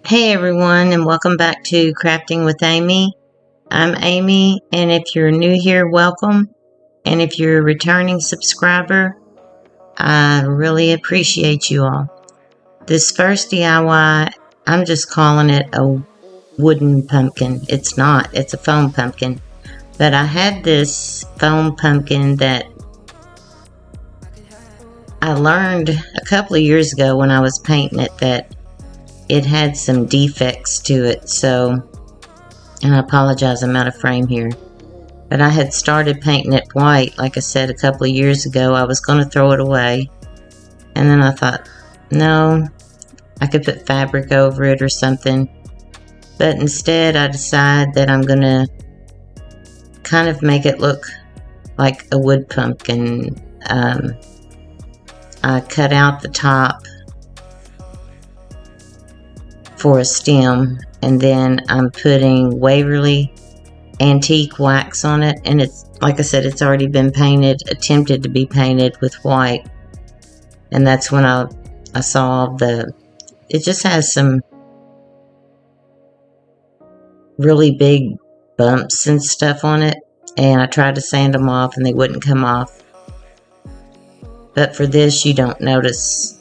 Hey everyone, and welcome back to Crafting with Amy. I'm Amy, and if you're new here, welcome. And if you're a returning subscriber, I really appreciate you all. This first DIY, I'm just calling it a wooden pumpkin. It's not, it's a foam pumpkin. But I had this foam pumpkin that I learned a couple of years ago when I was painting it that it had some defects to it, and I apologize, I'm out of frame here. But I had started painting it white, like I said, a couple of years ago. I was going to throw it away. And then I thought, no, I could put fabric over it or something. But instead, I decided that I'm going to kind of make it look like a wood pumpkin. I cut out the top for a stem, and then I'm putting Waverly antique wax on it, and it's, like I said, it's already been painted, attempted to be painted with white, and that's when I saw it just has some really big bumps and stuff on it, and I tried to sand them off and they wouldn't come off. But for this, you don't notice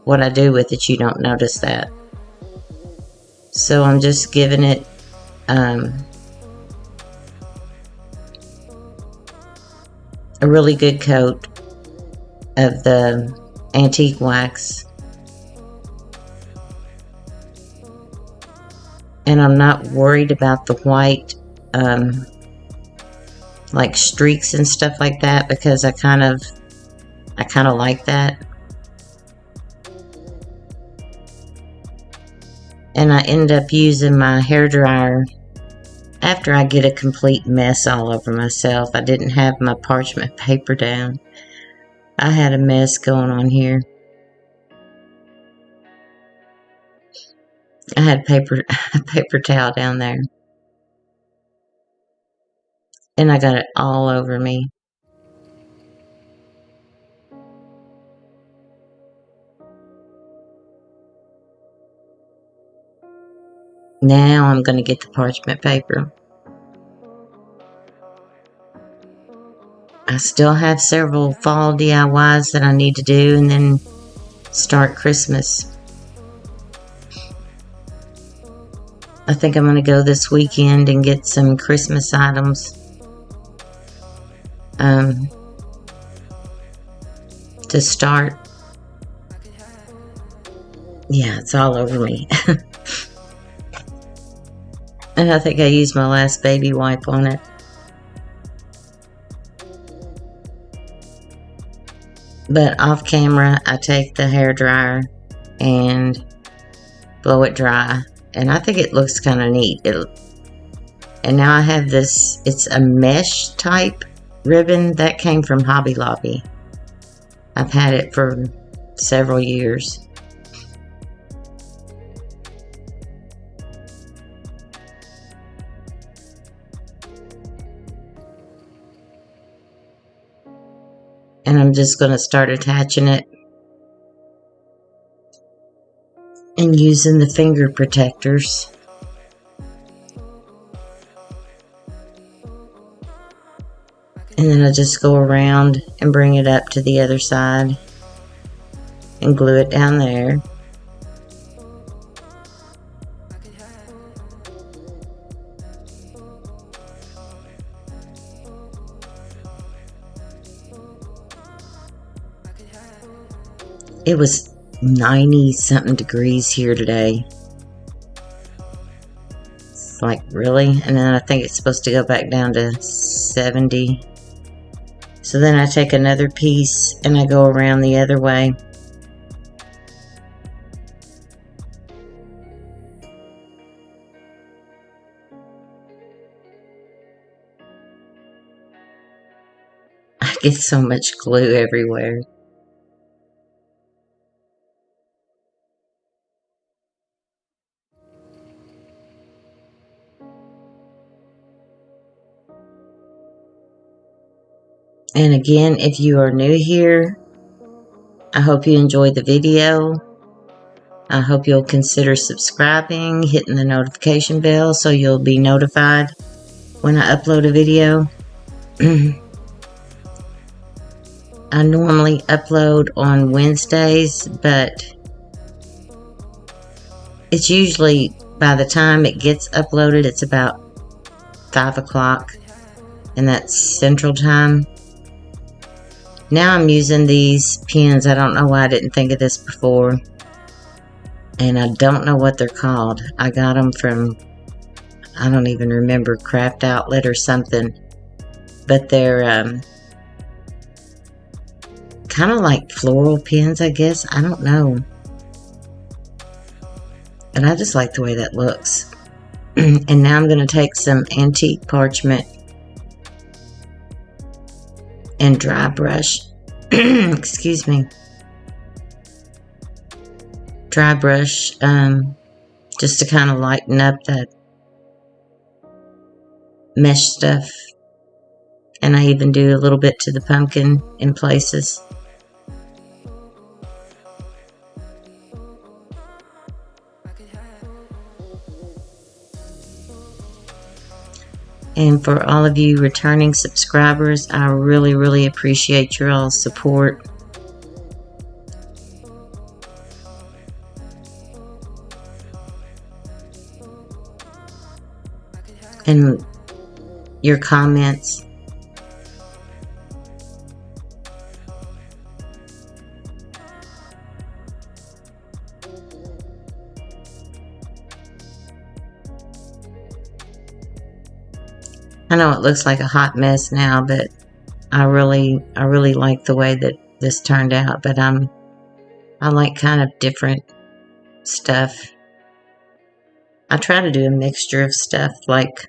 what I do with it, you don't notice that. So I'm just giving it a really good coat of the antique wax. And I'm not worried about the white like streaks and stuff like that, because I kind of like that. And I end up using my hairdryer after I get a complete mess all over myself. I didn't have my parchment paper down. I had a mess going on here. I had a paper towel down there. And I got it all over me. Now I'm going to get the parchment paper. I still have several fall DIYs that I need to do, and then start Christmas. I think I'm going to go this weekend and get some Christmas items to start. Yeah, it's all over me. And I think I used my last baby wipe on it. But off camera, I take the hairdryer and blow it dry. And I think it looks kind of neat. And now I have this, it's a mesh type ribbon that came from Hobby Lobby. I've had it for several years. And I'm just going to start attaching it and using the finger protectors. And then I just go around and bring it up to the other side and glue it down there. It was 90-something degrees here today. It's like, really? And then I think it's supposed to go back down to 70. So then I take another piece and I go around the other way. I get so much glue everywhere. And again, if you are new here, I hope you enjoyed the video. I hope you'll consider subscribing, hitting the notification bell so you'll be notified when I upload a video. I normally upload on Wednesdays, but it's usually, by the time it gets uploaded, it's about 5 o'clock, and that's Central Time. Now I'm using these pins. I don't know why I didn't think of this before, and I don't know what they're called. I got them from, I don't even remember, Craft Outlet or something, but they're kind of like floral pins, I guess. I don't know, and I just like the way that looks. And now I'm going to take some antique parchment and dry brush, excuse me, dry brush, just to kind of lighten up that mesh stuff. And I even do a little bit to the pumpkin in places. And for all of you returning subscribers, I really, really appreciate your all's support. And your comments. I know it looks like a hot mess now, but I really like the way that this turned out. But I like kind of different stuff. I try to do a mixture of stuff. Like,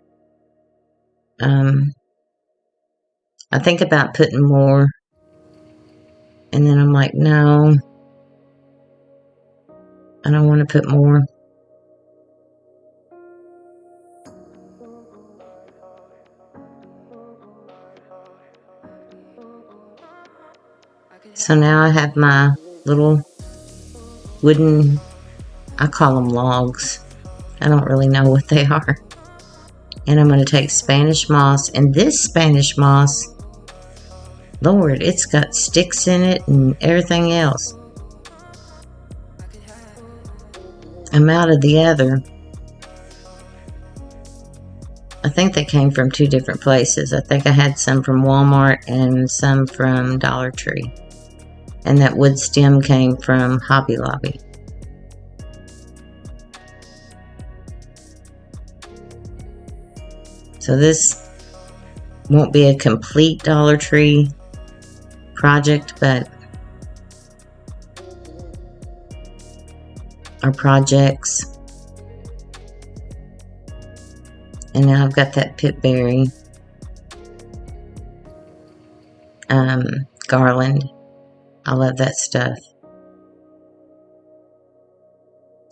I think about putting more, and then I'm like, no, I don't want to put more. So now I have my little wooden, I call them logs. I don't really know what they are. And I'm going to take Spanish moss. And this Spanish moss, Lord, it's got sticks in it and everything else. I'm out of the other. I think they came from 2 different places. I think I had some from Walmart and some from Dollar Tree. And that wood stem came from Hobby Lobby. So this won't be a complete Dollar Tree project, but our projects. And now I've got that pitberry garland. I love that stuff.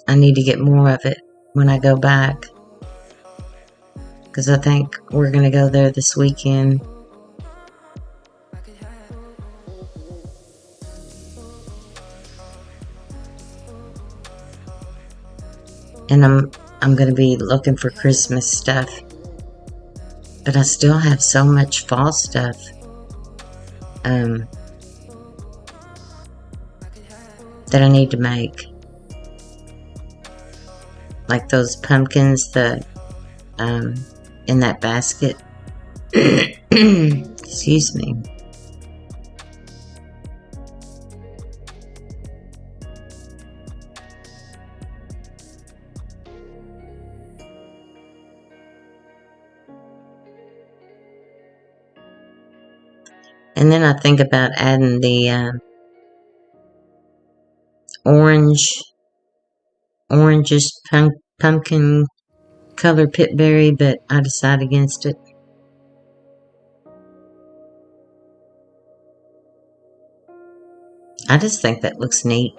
I need to get more of it when I go back, because I think we're going to go there this weekend. And I'm going to be looking for Christmas stuff. But I still have so much fall stuff. That I need to make. Like those pumpkins that in that basket. Excuse me. And then I think about adding the orangish pumpkin color pitberry, but I decide against it. I just think that looks neat.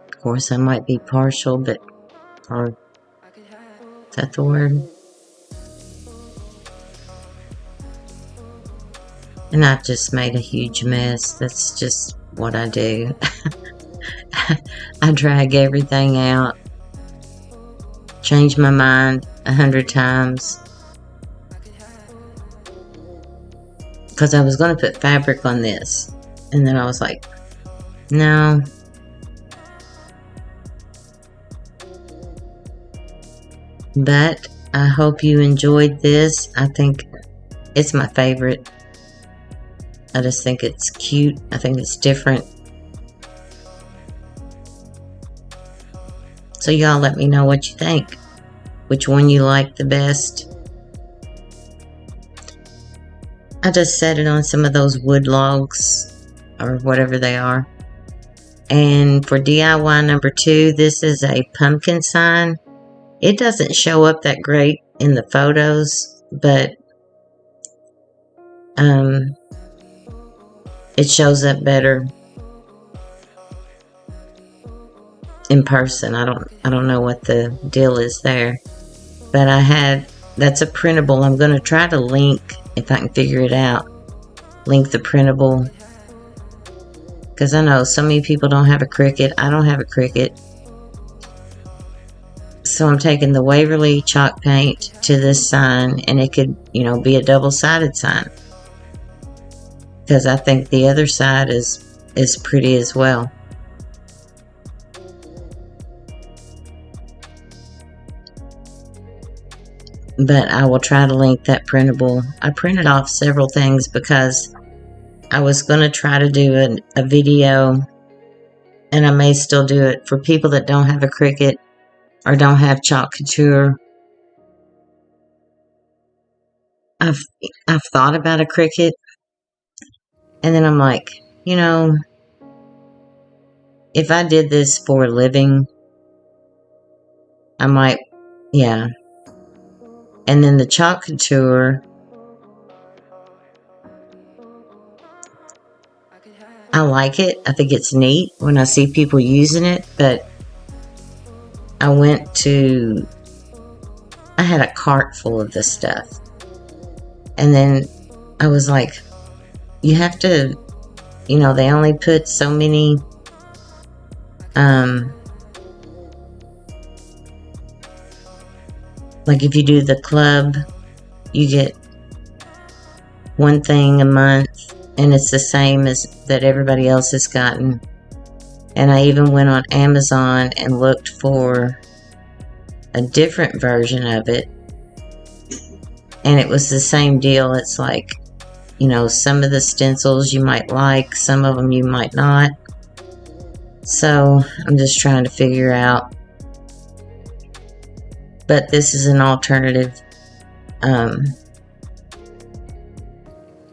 Of course, I might be partial, but, or, is that the word? And I've just made a huge mess. That's just what I do. I drag everything out, change my mind 100 times. Because I was going to put fabric on this. And then I was like, no. But I hope you enjoyed this. I think it's my favorite. I just think it's cute. I think it's different. So y'all let me know what you think. Which one you like the best. I just set it on some of those wood logs or whatever they are. And for DIY number 2, this is a pumpkin sign. It doesn't show up that great in the photos, but it shows up better in person. I don't know what the deal is there. But that's a printable. I'm going to try to link, if I can figure it out, link the printable. Because I know so many people don't have a Cricut. I don't have a Cricut. So I'm taking the Waverly chalk paint to this sign, and it could, be a double-sided sign. Because I think the other side is pretty as well. But I will try to link that printable. I printed off several things because I was going to try to do a video, and I may still do it for people that don't have a Cricut or don't have chalk couture. I've thought about a Cricut, and then I'm like, if I did this for a living, I might, yeah. And then the chalk couture, I like it. I think it's neat when I see people using it, but I had a cart full of this stuff. And then I was like, you have to, they only put so many, like if you do the club, you get one thing a month, and it's the same as that everybody else has gotten. And I even went on Amazon and looked for a different version of it, and it was the same deal. It's like, some of the stencils you might like, some of them you might not. So I'm just trying to figure out. But this is an alternative. And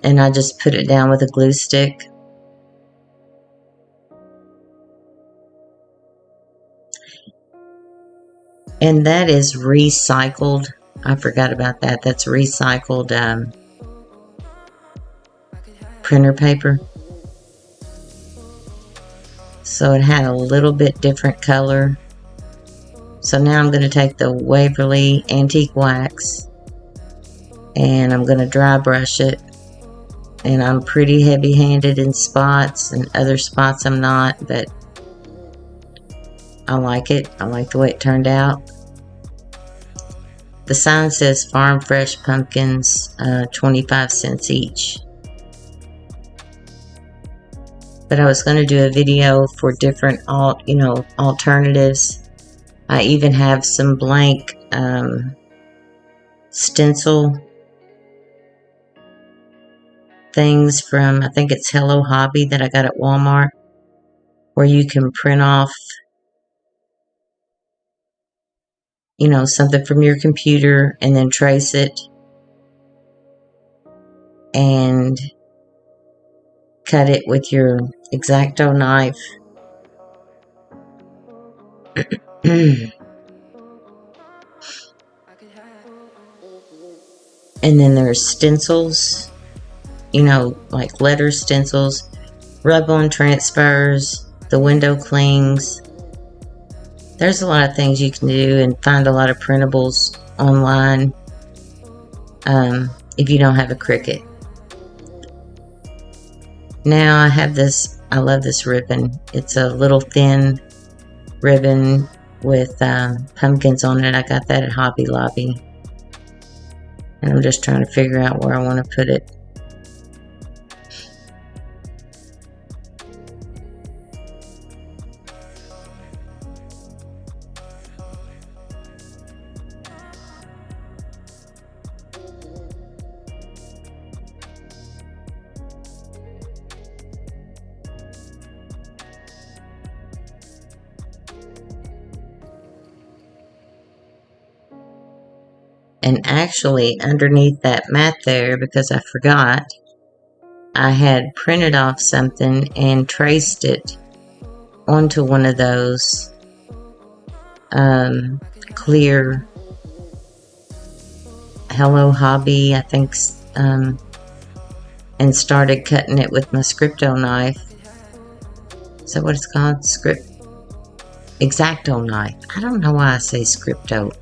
I just put it down with a glue stick. And that is recycled. I forgot about that. That's recycled printer paper. So it had a little bit different color. So now I'm going to take the Waverly Antique Wax, and I'm going to dry brush it. And I'm pretty heavy-handed in spots, and other spots I'm not, but I like it. I like the way it turned out. The sign says farm fresh pumpkins, 25 cents each. But I was going to do a video for different alternatives. I even have some blank stencil things from, I think it's Hello Hobby, that I got at Walmart, where you can print off, something from your computer and then trace it and cut it with your X-Acto knife. And then there's stencils, like letter stencils, rub-on transfers, the window clings. There's a lot of things you can do, and find a lot of printables online if you don't have a Cricut. Now I have this I love this ribbon. It's a little thin ribbon with pumpkins on it. I got that at Hobby Lobby. And I'm just trying to figure out where I want to put it. And actually, underneath that mat there, because I forgot, I had printed off something and traced it onto one of those clear Hello Hobby, I think, and started cutting it with my Scripto knife. Is that what it's called? X-Acto knife. I don't know why I say Scripto.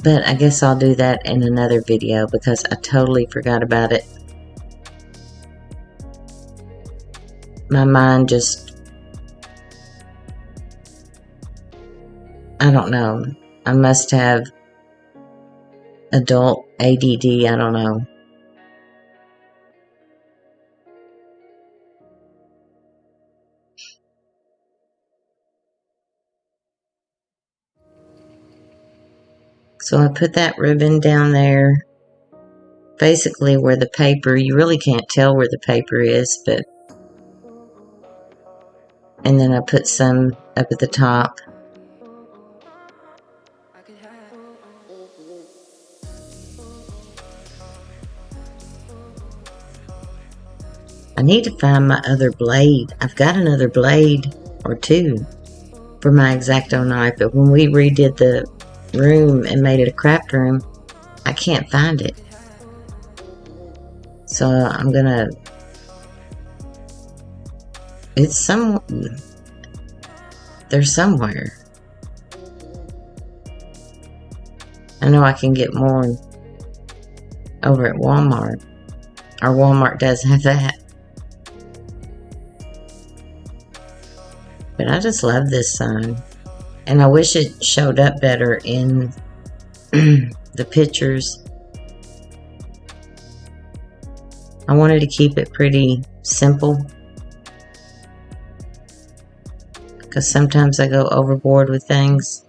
But I guess I'll do that in another video because I totally forgot about it. My mind just, I don't know. I must have adult ADD, I don't know. So I put that ribbon down there, basically where the paper, you really can't tell where the paper is, but, and then I put some up at the top. I need to find my other blade. I've got another blade or two for my X-Acto knife, but when we redid the room and made it a craft room, I can't find it. So I'm gonna, there's somewhere. I know I can get more over at Walmart. Our Walmart does have that. But I just love this sign. And I wish it showed up better in the pictures. I wanted to keep it pretty simple, because sometimes I go overboard with things.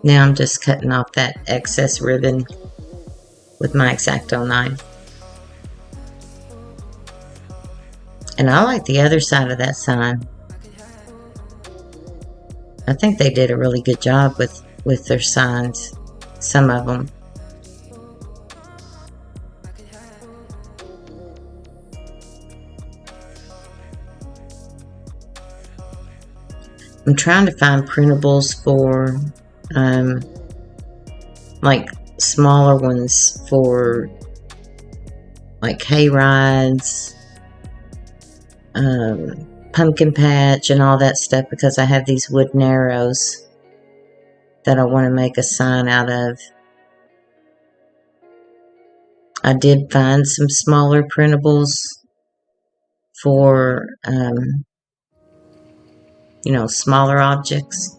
Now I'm just cutting off that excess ribbon with my X-Acto knife. And I like the other side of that sign. I think they did a really good job with their signs, some of them. I'm trying to find printables for like smaller ones for like hay rides, pumpkin patch and all that stuff, because I have these wooden arrows that I want to make a sign out of. I did find some smaller printables for you know, smaller objects.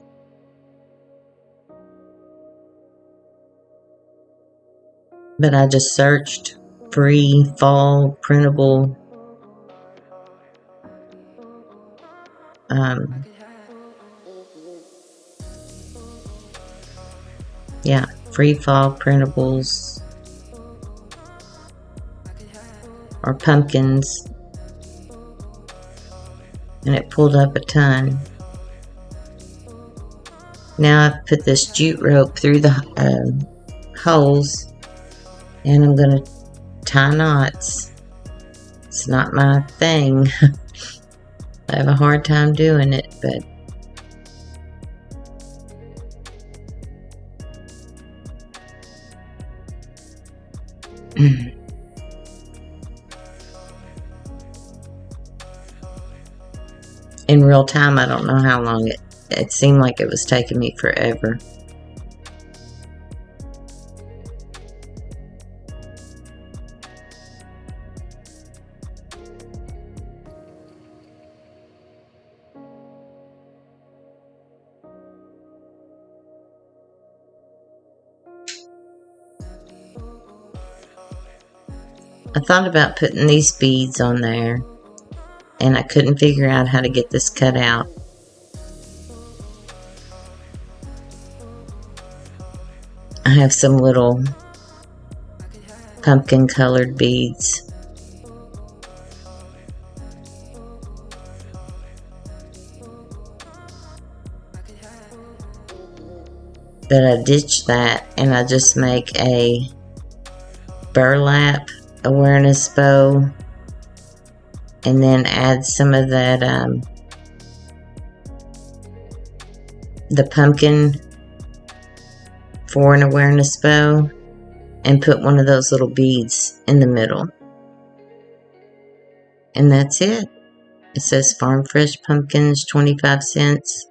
But I just searched free fall printable yeah, free fall printables or pumpkins, and it pulled up a ton. Now I've put this jute rope through the holes, and I'm going to tie knots. It's not my thing. I have a hard time doing it, but in real time, I don't know how long it seemed like it was taking me forever. I thought about putting these beads on there, and I couldn't figure out how to get this cut out. I have some little pumpkin colored beads. But I ditched that and I just make a burlap awareness bow, and then add some of that the pumpkin for an awareness bow, and put one of those little beads in the middle, and that's it. It says farm fresh pumpkins, 25 cents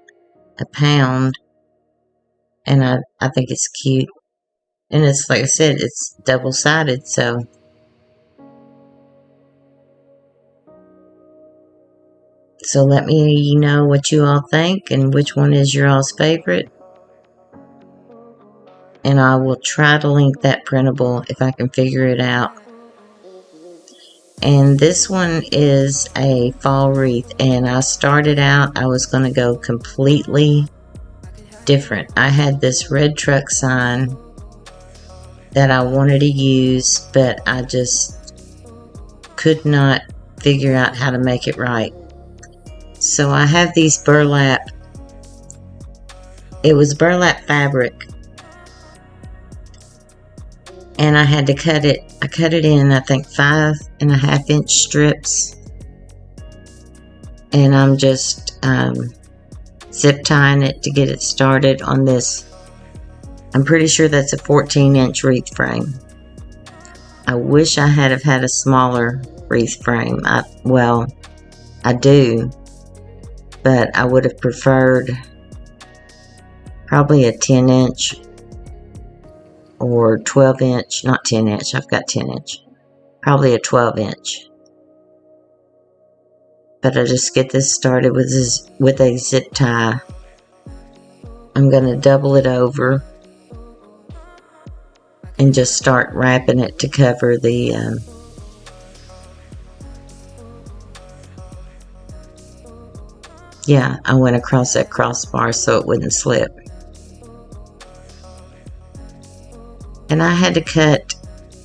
a pound, and I think it's cute, and it's, like I said, it's double-sided, so let me know what you all think and which one is your all's favorite. And I will try to link that printable if I can figure it out. And this one is a fall wreath, and I started out, I was going to go completely different. I had this red truck sign that I wanted to use, but I just could not figure out how to make it right. So I have these burlap. It was burlap fabric, and I had to cut it. I cut it in, I think, 5.5 inch strips, and I'm just zip tying it to get it started on this. I'm pretty sure that's a 14-inch wreath frame. I wish I had have had a smaller wreath frame. Well, I do, but I would have preferred probably a 10-inch or 12-inch, not 10-inch, I've got 10-inch, probably a 12-inch. But I just get this started with a zip tie. I'm going to double it over and just start wrapping it to cover the yeah, I went across that crossbar so it wouldn't slip. And I had to cut,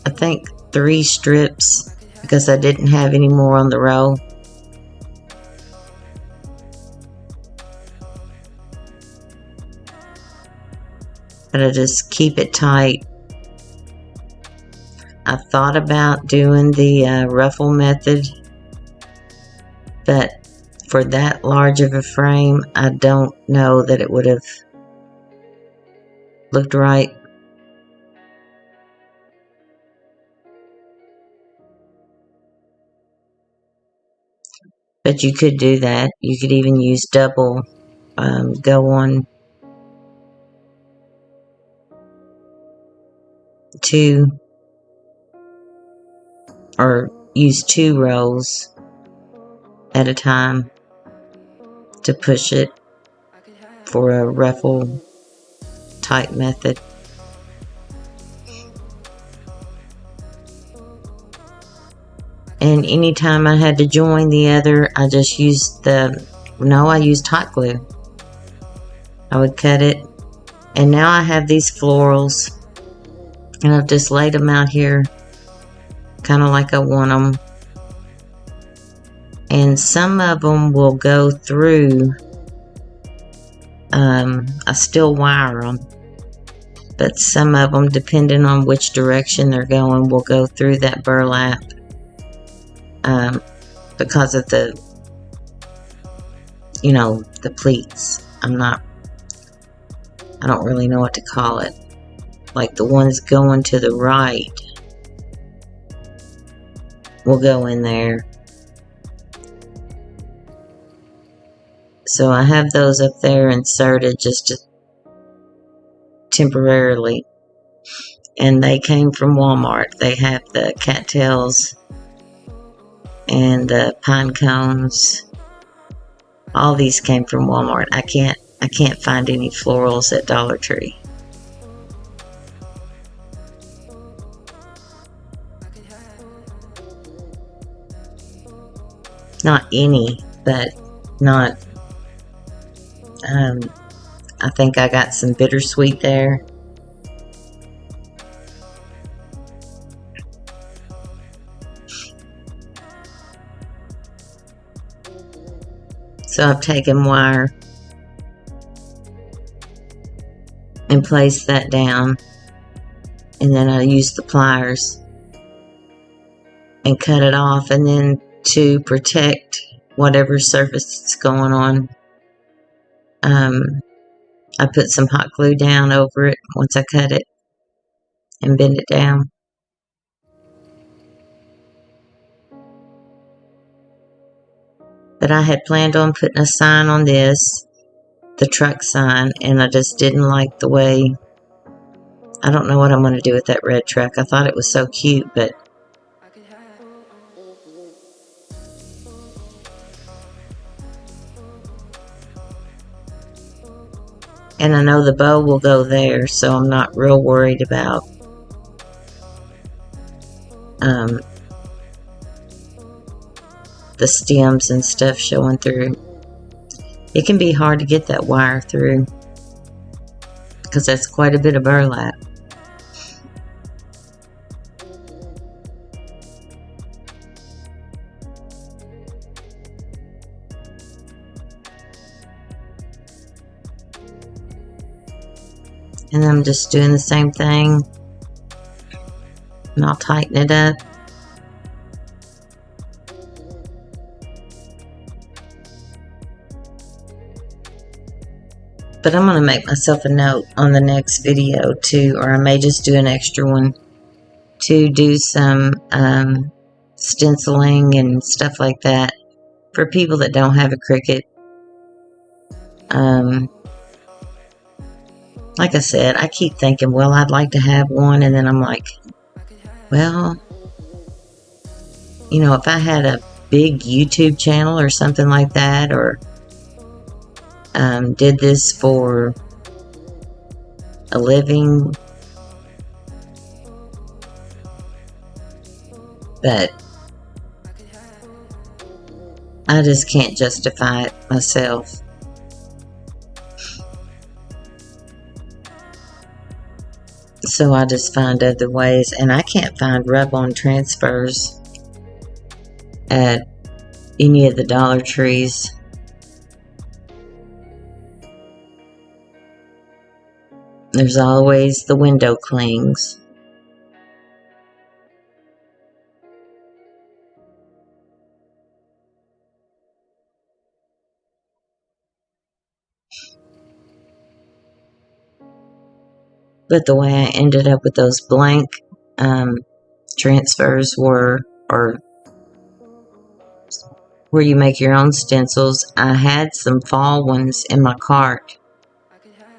I think, 3 strips because I didn't have any more on the row. But I just keep it tight. I thought about doing the ruffle method, but for that large of a frame, I don't know that it would have looked right. But you could do that. You could even use double, go on 2, or use 2 rows at a time to push it for a ruffle type method. And anytime I had to join the other, I just used I used hot glue. I would cut it, and now I have these florals, and I've just laid them out here kind of like I want them. And some of them will go through, I still wire them, but some of them, depending on which direction they're going, will go through that burlap because of the pleats. I don't really know what to call it. Like the ones going to the right will go in there. So I have those up there inserted just temporarily. And they came from Walmart. They have the cattails and the pine cones. All these came from Walmart. I can't find any florals at Dollar Tree. Not any, but not. I think I got some bittersweet there. So I've taken wire and placed that down, and then I used the pliers and cut it off, and then to protect whatever surface it's going on, I put some hot glue down over it once I cut it and bend it down. But I had planned on putting a sign on this, the truck sign, and I just didn't like the way. I don't know what I'm going to do with that red truck. I thought it was so cute, but and I know the bow will go there, so I'm not real worried about the stems and stuff showing through. It can be hard to get that wire through because that's quite a bit of burlap. And I'm just doing the same thing, and I'll tighten it up. But I'm going to make myself a note on the next video too, or I may just do an extra one to do some stenciling and stuff like that for people that don't have a Cricut. Like I said, I keep thinking, well, I'd like to have one, and then I'm like, well, you know, if I had a big YouTube channel or something like that, or did this for a living, but I just can't justify it myself. So I just find other ways, and I can't find rub-on transfers at any of the Dollar Trees. There's always the window clings. But the way I ended up with those blank transfers were, or where you make your own stencils, I had some fall ones in my cart,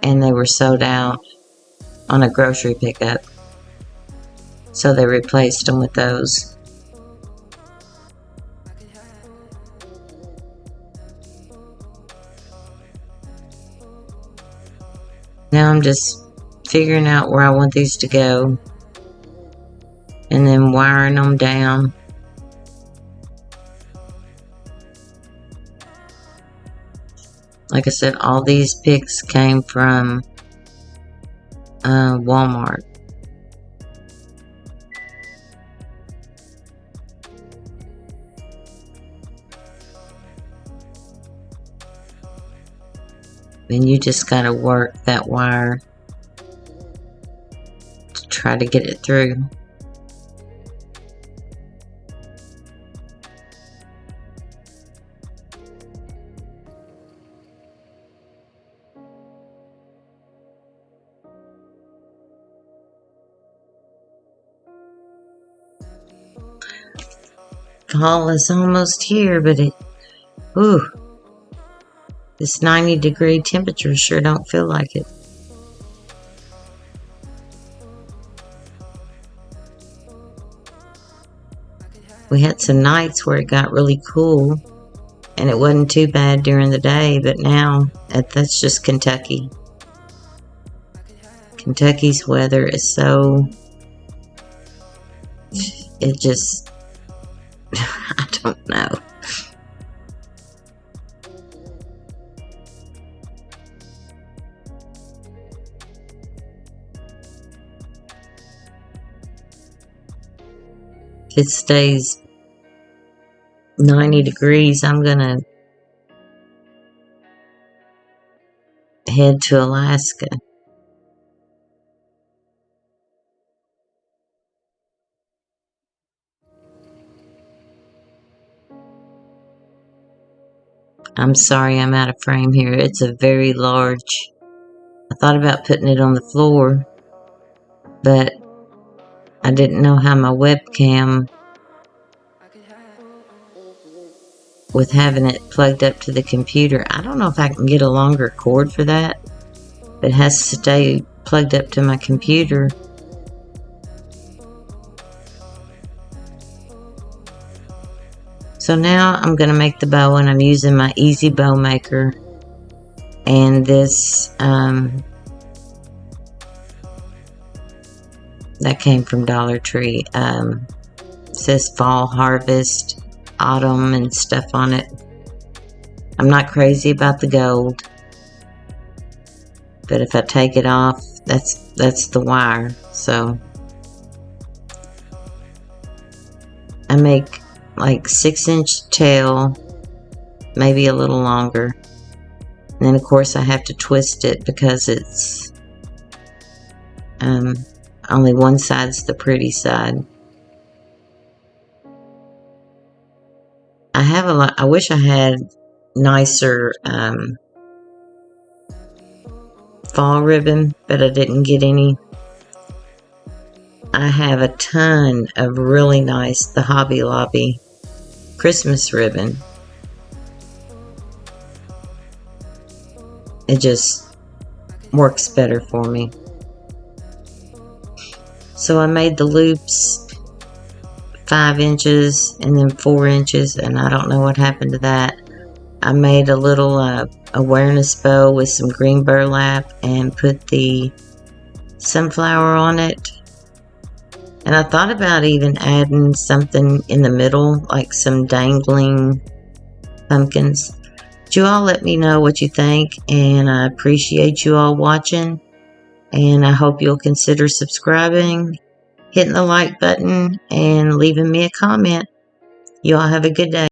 and they were sold out on a grocery pickup. So they replaced them with those. Now I'm just figuring out where I want these to go, and then wiring them down. Like I said, all these picks came from Walmart. And you just gotta work that wire to try to get it through. Fall is almost here, but ooh, This 90-degree temperature sure don't feel like it. We had some nights where it got really cool, and it wasn't too bad during the day, but now that's just Kentucky. Kentucky's weather is so, it just, I don't know. If it stays 90 degrees, I'm gonna head to Alaska. I'm sorry I'm out of frame here. It's a very large. I thought about putting it on the floor, but I didn't know how my webcam, with having it plugged up to the computer, I don't know if I can get a longer cord for that. It has to stay plugged up to my computer. So now I'm going to make the bow, and I'm using my Easy Bow Maker. And this, that came from Dollar Tree. It says Fall Harvest, Autumn, and stuff on it. I'm not crazy about the gold, but if I take it off, that's the wire. So I make like 6-inch tail, maybe a little longer, and then of course I have to twist it because it's only one side's the pretty side. I have a lot. I wish I had nicer fall ribbon, but I didn't get any. I have a ton of really nice, the Hobby Lobby Christmas ribbon. It just works better for me. So I made the loops 5 inches and then 4 inches, and I don't know what happened to that. I made a little awareness bow with some green burlap and put the sunflower on it. And I thought about even adding something in the middle, like some dangling pumpkins. But you all let me know what you think, and I appreciate you all watching. And I hope you'll consider subscribing, hitting the like button, and leaving me a comment. You all have a good day.